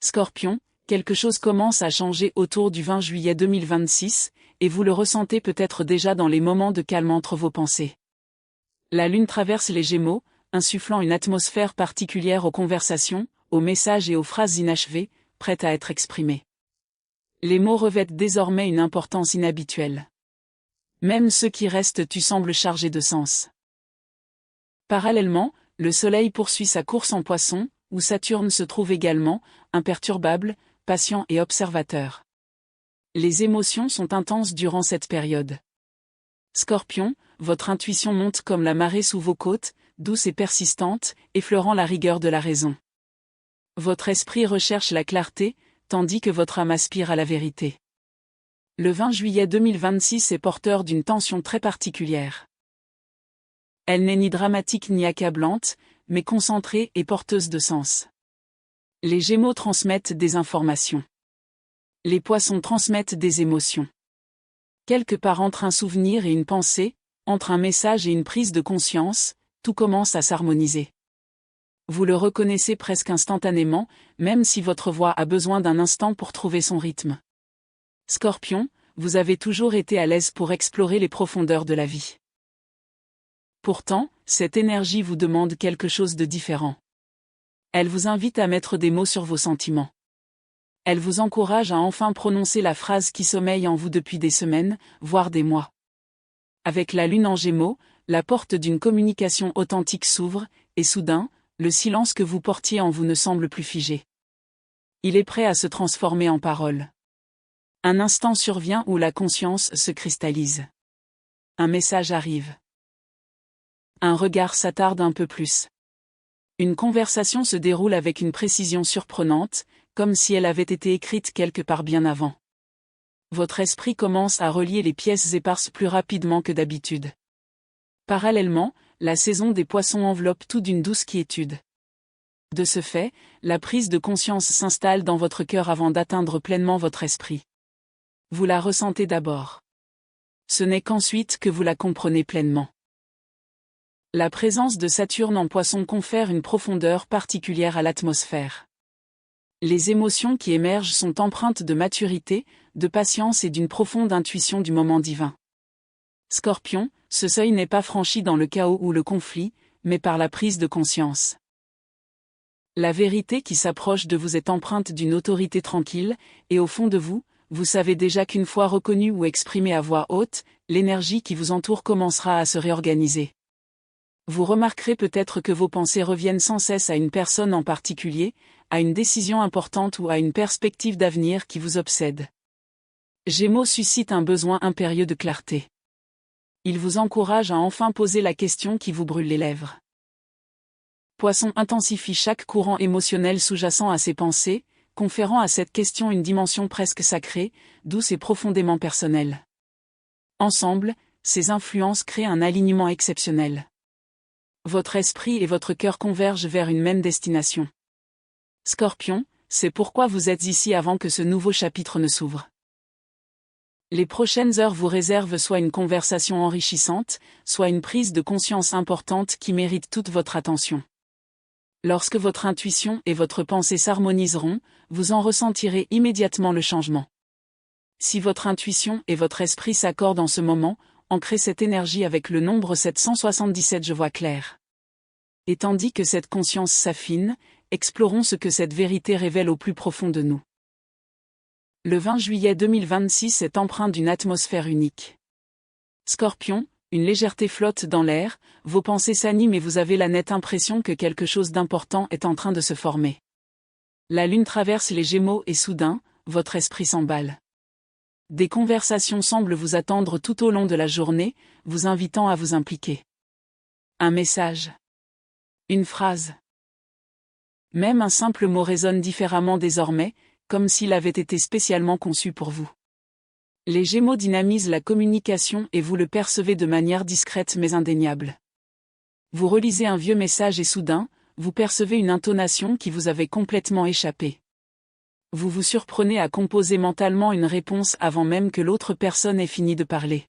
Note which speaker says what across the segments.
Speaker 1: Scorpion, quelque chose commence à changer autour du 20 juillet 2026, et vous le ressentez peut-être déjà dans les moments de calme entre vos pensées. La Lune traverse les Gémeaux, insufflant une atmosphère particulière aux conversations, aux messages et aux phrases inachevées, prêtes à être exprimées. Les mots revêtent désormais une importance inhabituelle. Même ceux qui restent semblent chargés de sens. Parallèlement, le Soleil poursuit sa course en Poisson, où Saturne se trouve également, imperturbable, patient et observateur. Les émotions sont intenses durant cette période. Scorpion, votre intuition monte comme la marée sous vos côtes, douce et persistante, effleurant la rigueur de la raison. Votre esprit recherche la clarté, tandis que votre âme aspire à la vérité. Le 20 juillet 2026 est porteur d'une tension très particulière. Elle n'est ni dramatique ni accablante, mais concentrée et porteuse de sens. Les Gémeaux transmettent des informations. Les Poissons transmettent des émotions. Quelque part entre un souvenir et une pensée, entre un message et une prise de conscience, tout commence à s'harmoniser. Vous le reconnaissez presque instantanément, même si votre voix a besoin d'un instant pour trouver son rythme. Scorpion, vous avez toujours été à l'aise pour explorer les profondeurs de la vie. Pourtant, cette énergie vous demande quelque chose de différent. Elle vous invite à mettre des mots sur vos sentiments. Elle vous encourage à enfin prononcer la phrase qui sommeille en vous depuis des semaines, voire des mois. Avec la Lune en Gémeaux, la porte d'une communication authentique s'ouvre, et soudain, le silence que vous portiez en vous ne semble plus figé. Il est prêt à se transformer en parole. Un instant survient où la conscience se cristallise. Un message arrive. Un regard s'attarde un peu plus. Une conversation se déroule avec une précision surprenante, comme si elle avait été écrite quelque part bien avant. Votre esprit commence à relier les pièces éparses plus rapidement que d'habitude. Parallèlement, la saison des Poissons enveloppe tout d'une douce quiétude. De ce fait, la prise de conscience s'installe dans votre cœur avant d'atteindre pleinement votre esprit. Vous la ressentez d'abord. Ce n'est qu'ensuite que vous la comprenez pleinement. La présence de Saturne en Poisson confère une profondeur particulière à l'atmosphère. Les émotions qui émergent sont empreintes de maturité, de patience et d'une profonde intuition du moment divin. Scorpion, ce seuil n'est pas franchi dans le chaos ou le conflit, mais par la prise de conscience. La vérité qui s'approche de vous est empreinte d'une autorité tranquille, et au fond de vous, vous savez déjà qu'une fois reconnue ou exprimée à voix haute, l'énergie qui vous entoure commencera à se réorganiser. Vous remarquerez peut-être que vos pensées reviennent sans cesse à une personne en particulier, à une décision importante ou à une perspective d'avenir qui vous obsède. Gémeaux suscite un besoin impérieux de clarté. Il vous encourage à enfin poser la question qui vous brûle les lèvres. Poisson intensifie chaque courant émotionnel sous-jacent à ses pensées, conférant à cette question une dimension presque sacrée, douce et profondément personnelle. Ensemble, ces influences créent un alignement exceptionnel. Votre esprit et votre cœur convergent vers une même destination. Scorpion, c'est pourquoi vous êtes ici avant que ce nouveau chapitre ne s'ouvre. Les prochaines heures vous réservent soit une conversation enrichissante, soit une prise de conscience importante qui mérite toute votre attention. Lorsque votre intuition et votre pensée s'harmoniseront, vous en ressentirez immédiatement le changement. Si votre intuition et votre esprit s'accordent en ce moment, ancrez cette énergie avec le nombre 777 je vois clair. Et tandis que cette conscience s'affine, explorons ce que cette vérité révèle au plus profond de nous. Le 20 juillet 2026 est empreint d'une atmosphère unique. Scorpion, une légèreté flotte dans l'air, vos pensées s'animent et vous avez la nette impression que quelque chose d'important est en train de se former. La Lune traverse les Gémeaux et soudain, votre esprit s'emballe. Des conversations semblent vous attendre tout au long de la journée, vous invitant à vous impliquer. Un message. Une phrase. Même un simple mot résonne différemment désormais, comme s'il avait été spécialement conçu pour vous. Les Gémeaux dynamisent la communication et vous le percevez de manière discrète mais indéniable. Vous relisez un vieux message et soudain, vous percevez une intonation qui vous avait complètement échappé. Vous vous surprenez à composer mentalement une réponse avant même que l'autre personne ait fini de parler.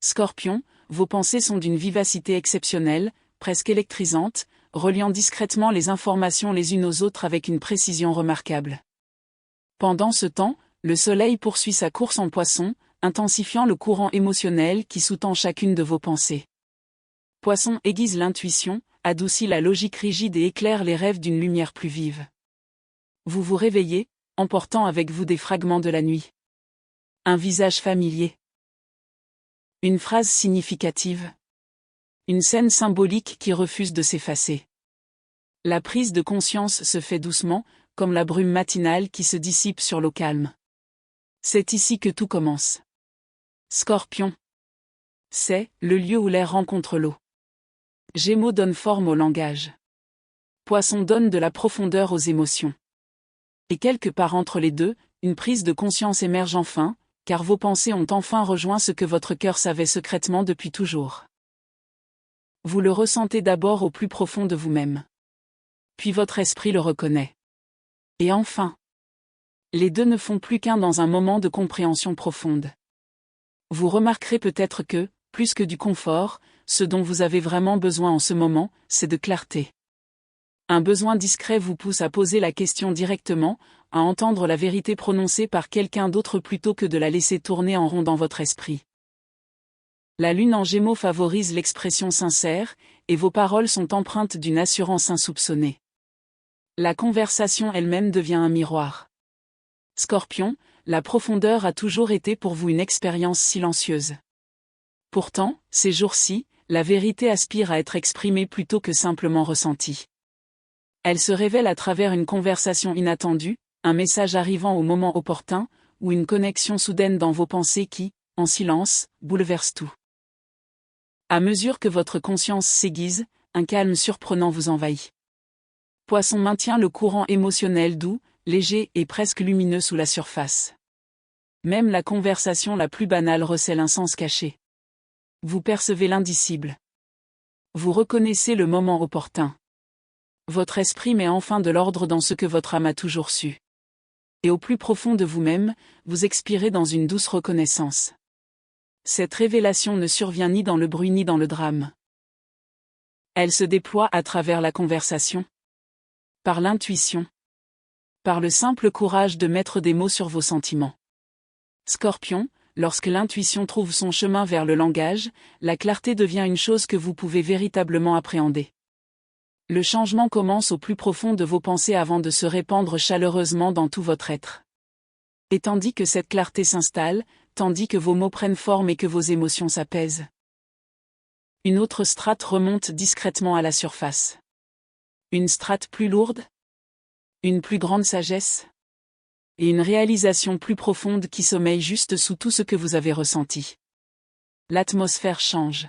Speaker 1: Scorpion, vos pensées sont d'une vivacité exceptionnelle, presque électrisante, reliant discrètement les informations les unes aux autres avec une précision remarquable. Pendant ce temps, le Soleil poursuit sa course en Poisson, intensifiant le courant émotionnel qui sous-tend chacune de vos pensées. Poisson aiguise l'intuition, adoucit la logique rigide et éclaire les rêves d'une lumière plus vive. Vous vous réveillez, emportant avec vous des fragments de la nuit. Un visage familier. Une phrase significative. Une scène symbolique qui refuse de s'effacer. La prise de conscience se fait doucement, comme la brume matinale qui se dissipe sur l'eau calme. C'est ici que tout commence. Scorpion. C'est le lieu où l'air rencontre l'eau. Gémeaux donne forme au langage. Poisson donne de la profondeur aux émotions. Et quelque part entre les deux, une prise de conscience émerge enfin, car vos pensées ont enfin rejoint ce que votre cœur savait secrètement depuis toujours. Vous le ressentez d'abord au plus profond de vous-même. Puis votre esprit le reconnaît. Et enfin, les deux ne font plus qu'un dans un moment de compréhension profonde. Vous remarquerez peut-être que, plus que du confort, ce dont vous avez vraiment besoin en ce moment, c'est de clarté. Un besoin discret vous pousse à poser la question directement, à entendre la vérité prononcée par quelqu'un d'autre plutôt que de la laisser tourner en rond dans votre esprit. La lune en Gémeaux favorise l'expression sincère, et vos paroles sont empreintes d'une assurance insoupçonnée. La conversation elle-même devient un miroir. Scorpion, la profondeur a toujours été pour vous une expérience silencieuse. Pourtant, ces jours-ci, la vérité aspire à être exprimée plutôt que simplement ressentie. Elle se révèle à travers une conversation inattendue, un message arrivant au moment opportun, ou une connexion soudaine dans vos pensées qui, en silence, bouleverse tout. À mesure que votre conscience s'aiguise, un calme surprenant vous envahit. Poisson maintient le courant émotionnel doux, léger et presque lumineux sous la surface. Même la conversation la plus banale recèle un sens caché. Vous percevez l'indicible. Vous reconnaissez le moment opportun. Votre esprit met enfin de l'ordre dans ce que votre âme a toujours su. Et au plus profond de vous-même, vous expirez dans une douce reconnaissance. Cette révélation ne survient ni dans le bruit ni dans le drame. Elle se déploie à travers la conversation. Par l'intuition. Par le simple courage de mettre des mots sur vos sentiments. Scorpion, lorsque l'intuition trouve son chemin vers le langage, la clarté devient une chose que vous pouvez véritablement appréhender. Le changement commence au plus profond de vos pensées avant de se répandre chaleureusement dans tout votre être. Et tandis que cette clarté s'installe, tandis que vos mots prennent forme et que vos émotions s'apaisent, une autre strate remonte discrètement à la surface. Une strate plus lourde, une plus grande sagesse, et une réalisation plus profonde qui sommeille juste sous tout ce que vous avez ressenti. L'atmosphère change.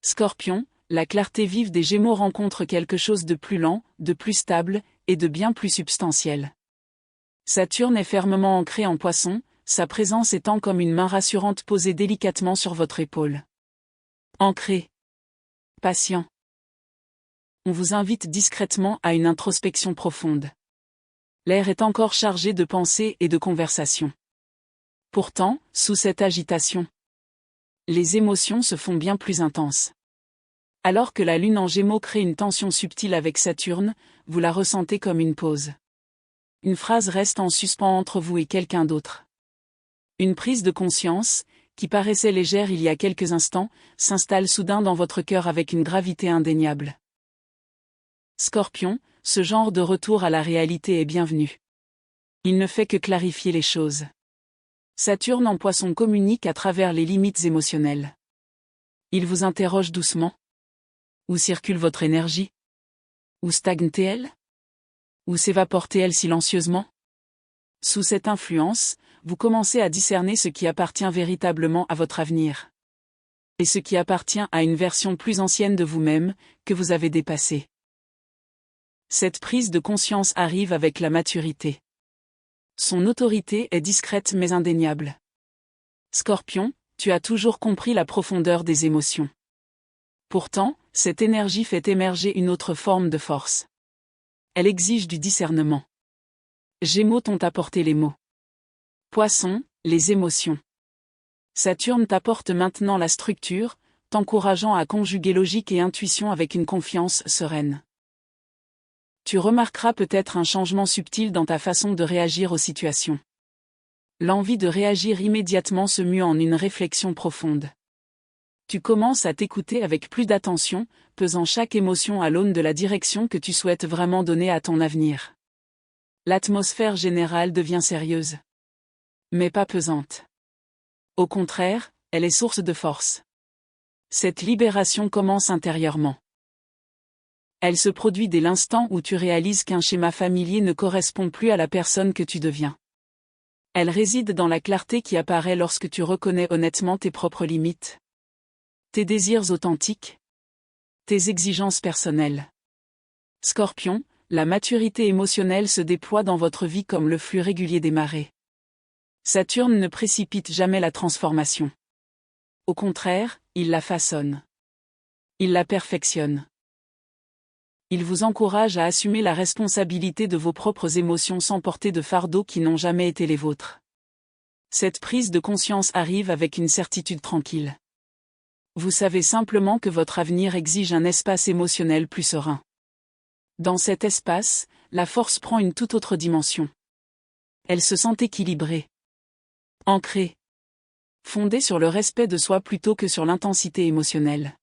Speaker 1: Scorpion, la clarté vive des Gémeaux rencontre quelque chose de plus lent, de plus stable, et de bien plus substantiel. Saturne est fermement ancré en Poisson, sa présence étant comme une main rassurante posée délicatement sur votre épaule. Ancré. Patient. On vous invite discrètement à une introspection profonde. L'air est encore chargé de pensées et de conversations. Pourtant, sous cette agitation, les émotions se font bien plus intenses. Alors que la lune en Gémeaux crée une tension subtile avec Saturne, vous la ressentez comme une pause. Une phrase reste en suspens entre vous et quelqu'un d'autre. Une prise de conscience, qui paraissait légère il y a quelques instants, s'installe soudain dans votre cœur avec une gravité indéniable. Scorpion, ce genre de retour à la réalité est bienvenu. Il ne fait que clarifier les choses. Saturne en Poisson communique à travers les limites émotionnelles. Il vous interroge doucement. Où circule votre énergie? Où stagne-t-elle? Où s'évapore-t-elle silencieusement? Sous cette influence, vous commencez à discerner ce qui appartient véritablement à votre avenir. Et ce qui appartient à une version plus ancienne de vous-même, que vous avez dépassée. Cette prise de conscience arrive avec la maturité. Son autorité est discrète mais indéniable. Scorpion, tu as toujours compris la profondeur des émotions. Pourtant, cette énergie fait émerger une autre forme de force. Elle exige du discernement. Gémeaux t'ont apporté les mots. Poisson, les émotions. Saturne t'apporte maintenant la structure, t'encourageant à conjuguer logique et intuition avec une confiance sereine. Tu remarqueras peut-être un changement subtil dans ta façon de réagir aux situations. L'envie de réagir immédiatement se mue en une réflexion profonde. Tu commences à t'écouter avec plus d'attention, pesant chaque émotion à l'aune de la direction que tu souhaites vraiment donner à ton avenir. L'atmosphère générale devient sérieuse. Mais pas pesante. Au contraire, elle est source de force. Cette libération commence intérieurement. Elle se produit dès l'instant où tu réalises qu'un schéma familier ne correspond plus à la personne que tu deviens. Elle réside dans la clarté qui apparaît lorsque tu reconnais honnêtement tes propres limites, tes désirs authentiques, tes exigences personnelles. Scorpion, la maturité émotionnelle se déploie dans votre vie comme le flux régulier des marées. Saturne ne précipite jamais la transformation. Au contraire, il la façonne. Il la perfectionne. Il vous encourage à assumer la responsabilité de vos propres émotions sans porter de fardeaux qui n'ont jamais été les vôtres. Cette prise de conscience arrive avec une certitude tranquille. Vous savez simplement que votre avenir exige un espace émotionnel plus serein. Dans cet espace, la force prend une toute autre dimension. Elle se sent équilibrée, ancrée, fondée sur le respect de soi plutôt que sur l'intensité émotionnelle.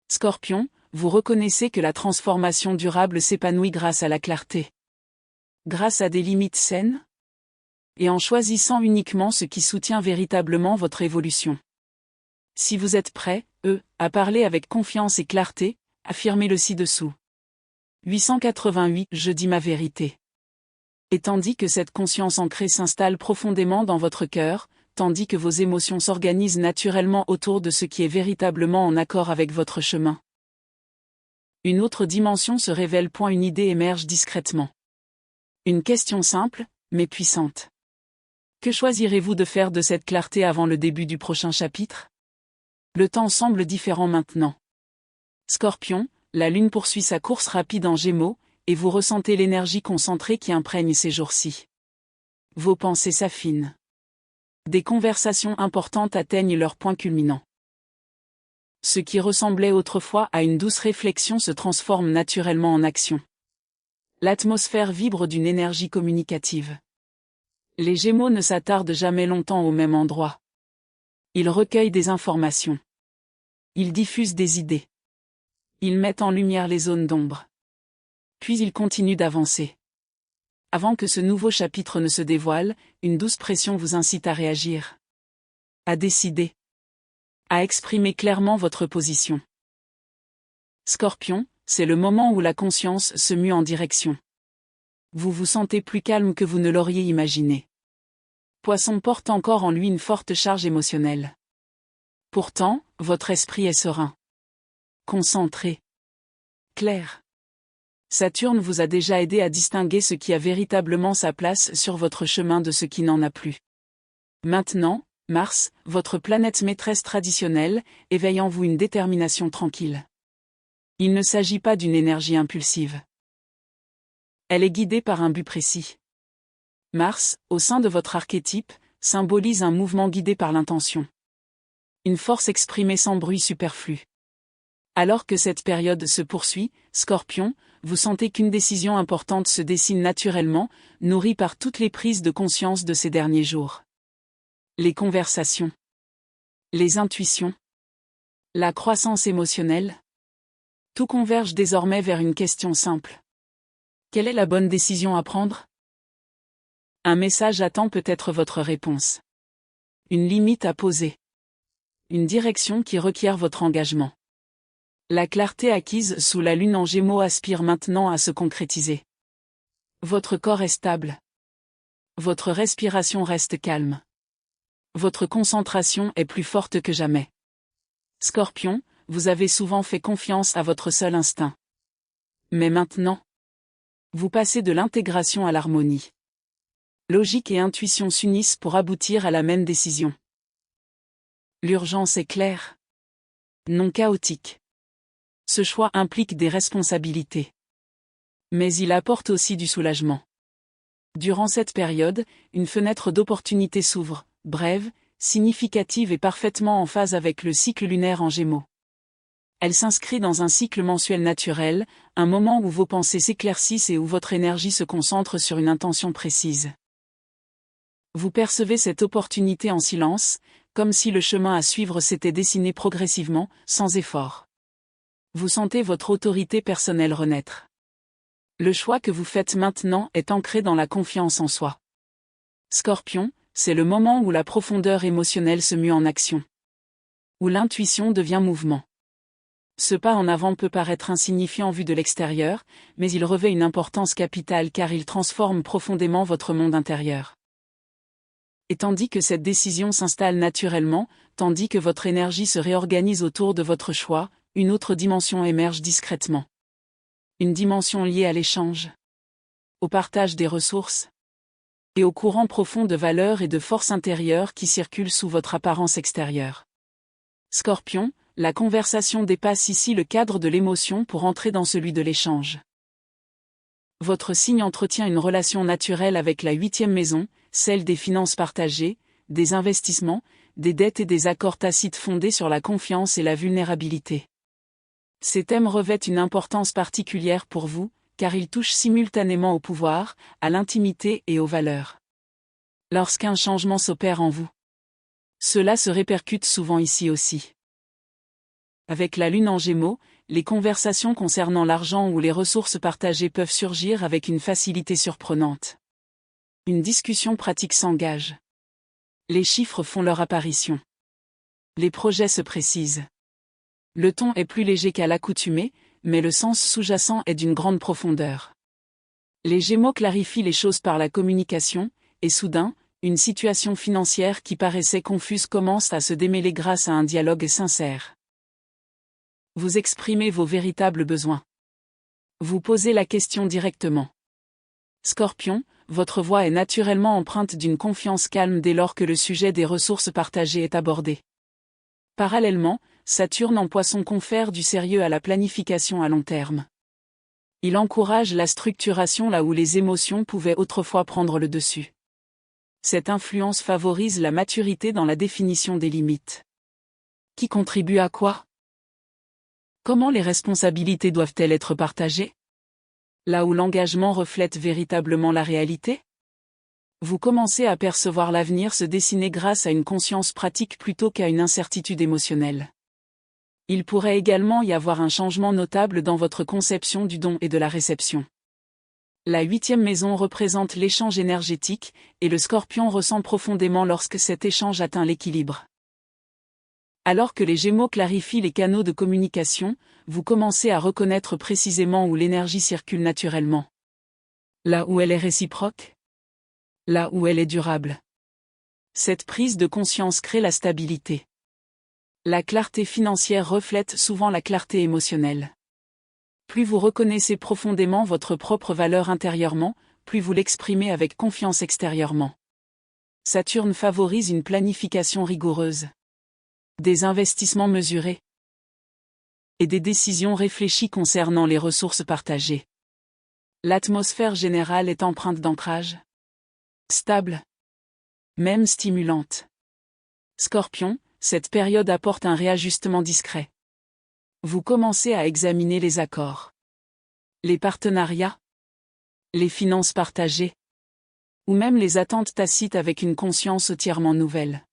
Speaker 1: Scorpion, vous reconnaissez que la transformation durable s'épanouit grâce à la clarté. Grâce à des limites saines. Et en choisissant uniquement ce qui soutient véritablement votre évolution. Si vous êtes prêt, à parler avec confiance et clarté, affirmez-le ci-dessous. 888 Je dis ma vérité. Et tandis que cette conscience ancrée s'installe profondément dans votre cœur, tandis que vos émotions s'organisent naturellement autour de ce qui est véritablement en accord avec votre chemin. Une autre dimension se révèle. Une idée émerge discrètement. Une question simple, mais puissante. Que choisirez-vous de faire de cette clarté avant le début du prochain chapitre? Le temps semble différent maintenant. Scorpion, la lune poursuit sa course rapide en Gémeaux, et vous ressentez l'énergie concentrée qui imprègne ces jours-ci. Vos pensées s'affinent. Des conversations importantes atteignent leur point culminant. Ce qui ressemblait autrefois à une douce réflexion se transforme naturellement en action. L'atmosphère vibre d'une énergie communicative. Les Gémeaux ne s'attardent jamais longtemps au même endroit. Ils recueillent des informations. Ils diffusent des idées. Ils mettent en lumière les zones d'ombre. Puis ils continuent d'avancer. Avant que ce nouveau chapitre ne se dévoile, une douce pression vous incite à réagir. À décider. À exprimer clairement votre position. Scorpion, c'est le moment où la conscience se mue en direction. Vous vous sentez plus calme que vous ne l'auriez imaginé. Poisson porte encore en lui une forte charge émotionnelle. Pourtant, votre esprit est serein. Concentré. Clair. Saturne vous a déjà aidé à distinguer ce qui a véritablement sa place sur votre chemin de ce qui n'en a plus. Maintenant, Mars, votre planète maîtresse traditionnelle, éveille en vous une détermination tranquille. Il ne s'agit pas d'une énergie impulsive. Elle est guidée par un but précis. Mars, au sein de votre archétype, symbolise un mouvement guidé par l'intention. Une force exprimée sans bruit superflu. Alors que cette période se poursuit, Scorpion, vous sentez qu'une décision importante se dessine naturellement, nourrie par toutes les prises de conscience de ces derniers jours. Les conversations. Les intuitions. La croissance émotionnelle. Tout converge désormais vers une question simple. Quelle est la bonne décision à prendre? Un message attend peut-être votre réponse. Une limite à poser. Une direction qui requiert votre engagement. La clarté acquise sous la lune en Gémeaux aspire maintenant à se concrétiser. Votre corps est stable. Votre respiration reste calme. Votre concentration est plus forte que jamais. Scorpion, vous avez souvent fait confiance à votre seul instinct. Mais maintenant, vous passez de l'intégration à l'harmonie. Logique et intuition s'unissent pour aboutir à la même décision. L'urgence est claire. Non chaotique. Ce choix implique des responsabilités. Mais il apporte aussi du soulagement. Durant cette période, une fenêtre d'opportunité s'ouvre, brève, significative et parfaitement en phase avec le cycle lunaire en Gémeaux. Elle s'inscrit dans un cycle mensuel naturel, un moment où vos pensées s'éclaircissent et où votre énergie se concentre sur une intention précise. Vous percevez cette opportunité en silence, comme si le chemin à suivre s'était dessiné progressivement, sans effort. Vous sentez votre autorité personnelle renaître. Le choix que vous faites maintenant est ancré dans la confiance en soi. Scorpion, c'est le moment où la profondeur émotionnelle se mue en action. Où l'intuition devient mouvement. Ce pas en avant peut paraître insignifiant vu de l'extérieur, mais il revêt une importance capitale car il transforme profondément votre monde intérieur. Et tandis que cette décision s'installe naturellement, tandis que votre énergie se réorganise autour de votre choix, une autre dimension émerge discrètement. Une dimension liée à l'échange, au partage des ressources, et au courant profond de valeurs et de forces intérieures qui circulent sous votre apparence extérieure. Scorpion, la conversation dépasse ici le cadre de l'émotion pour entrer dans celui de l'échange. Votre signe entretient une relation naturelle avec la 8e maison, celle des finances partagées, des investissements, des dettes et des accords tacites fondés sur la confiance et la vulnérabilité. Ces thèmes revêtent une importance particulière pour vous, car ils touchent simultanément au pouvoir, à l'intimité et aux valeurs. Lorsqu'un changement s'opère en vous, cela se répercute souvent ici aussi. Avec la lune en Gémeaux, les conversations concernant l'argent ou les ressources partagées peuvent surgir avec une facilité surprenante. Une discussion pratique s'engage. Les chiffres font leur apparition. Les projets se précisent. Le ton est plus léger qu'à l'accoutumée, mais le sens sous-jacent est d'une grande profondeur. Les Gémeaux clarifient les choses par la communication, et soudain, une situation financière qui paraissait confuse commence à se démêler grâce à un dialogue sincère. Vous exprimez vos véritables besoins. Vous posez la question directement. Scorpion, votre voix est naturellement empreinte d'une confiance calme dès lors que le sujet des ressources partagées est abordé. Parallèlement, Saturne en Poisson confère du sérieux à la planification à long terme. Il encourage la structuration là où les émotions pouvaient autrefois prendre le dessus. Cette influence favorise la maturité dans la définition des limites. Qui contribue à quoi ? Comment les responsabilités doivent-elles être partagées ? Là où l'engagement reflète véritablement la réalité ? Vous commencez à percevoir l'avenir se dessiner grâce à une conscience pratique plutôt qu'à une incertitude émotionnelle. Il pourrait également y avoir un changement notable dans votre conception du don et de la réception. La 8e maison représente l'échange énergétique, et le Scorpion ressent profondément lorsque cet échange atteint l'équilibre. Alors que les Gémeaux clarifient les canaux de communication, vous commencez à reconnaître précisément où l'énergie circule naturellement. Là où elle est réciproque. Là où elle est durable. Cette prise de conscience crée la stabilité. La clarté financière reflète souvent la clarté émotionnelle. Plus vous reconnaissez profondément votre propre valeur intérieurement, plus vous l'exprimez avec confiance extérieurement. Saturne favorise une planification rigoureuse. Des investissements mesurés. Et des décisions réfléchies concernant les ressources partagées. L'atmosphère générale est empreinte d'ancrage. Stable. Même stimulante. Scorpion, cette période apporte un réajustement discret. Vous commencez à examiner les accords. Les partenariats. Les finances partagées. Ou même les attentes tacites avec une conscience entièrement nouvelle.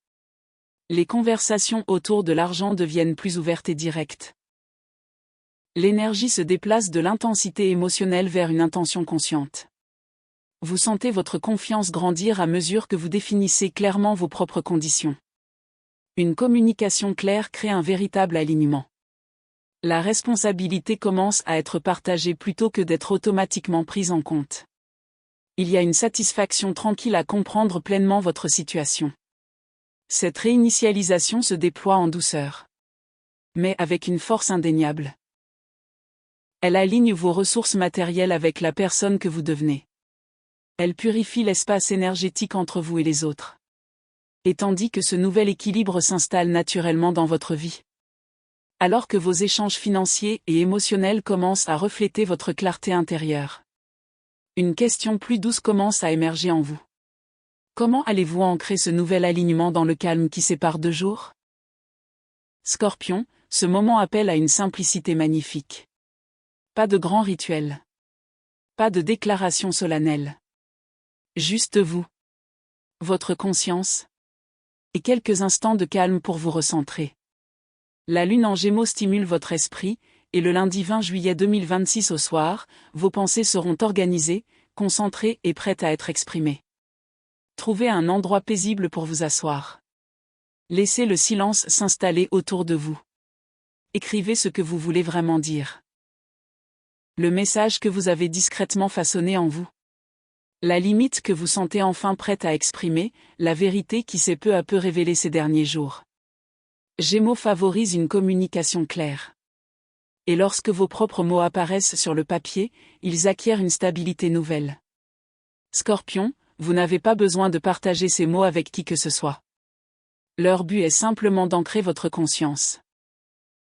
Speaker 1: Les conversations autour de l'argent deviennent plus ouvertes et directes. L'énergie se déplace de l'intensité émotionnelle vers une intention consciente. Vous sentez votre confiance grandir à mesure que vous définissez clairement vos propres conditions. Une communication claire crée un véritable alignement. La responsabilité commence à être partagée plutôt que d'être automatiquement prise en compte. Il y a une satisfaction tranquille à comprendre pleinement votre situation. Cette réinitialisation se déploie en douceur. Mais avec une force indéniable. Elle aligne vos ressources matérielles avec la personne que vous devenez. Elle purifie l'espace énergétique entre vous et les autres. Et tandis que ce nouvel équilibre s'installe naturellement dans votre vie. Alors que vos échanges financiers et émotionnels commencent à refléter votre clarté intérieure. Une question plus douce commence à émerger en vous. Comment allez-vous ancrer ce nouvel alignement dans le calme qui sépare 2 jours ? Scorpion, ce moment appelle à une simplicité magnifique. Pas de grand rituel. Pas de déclaration solennelle. Juste vous. Votre conscience. Et quelques instants de calme pour vous recentrer. La lune en Gémeaux stimule votre esprit, et le lundi 20 juillet 2026 au soir, vos pensées seront organisées, concentrées et prêtes à être exprimées. Trouvez un endroit paisible pour vous asseoir. Laissez le silence s'installer autour de vous. Écrivez ce que vous voulez vraiment dire. Le message que vous avez discrètement façonné en vous. La limite que vous sentez enfin prête à exprimer, la vérité qui s'est peu à peu révélée ces derniers jours. Gémeaux favorise une communication claire. Et lorsque vos propres mots apparaissent sur le papier, ils acquièrent une stabilité nouvelle. Scorpion, vous n'avez pas besoin de partager ces mots avec qui que ce soit. Leur but est simplement d'ancrer votre conscience.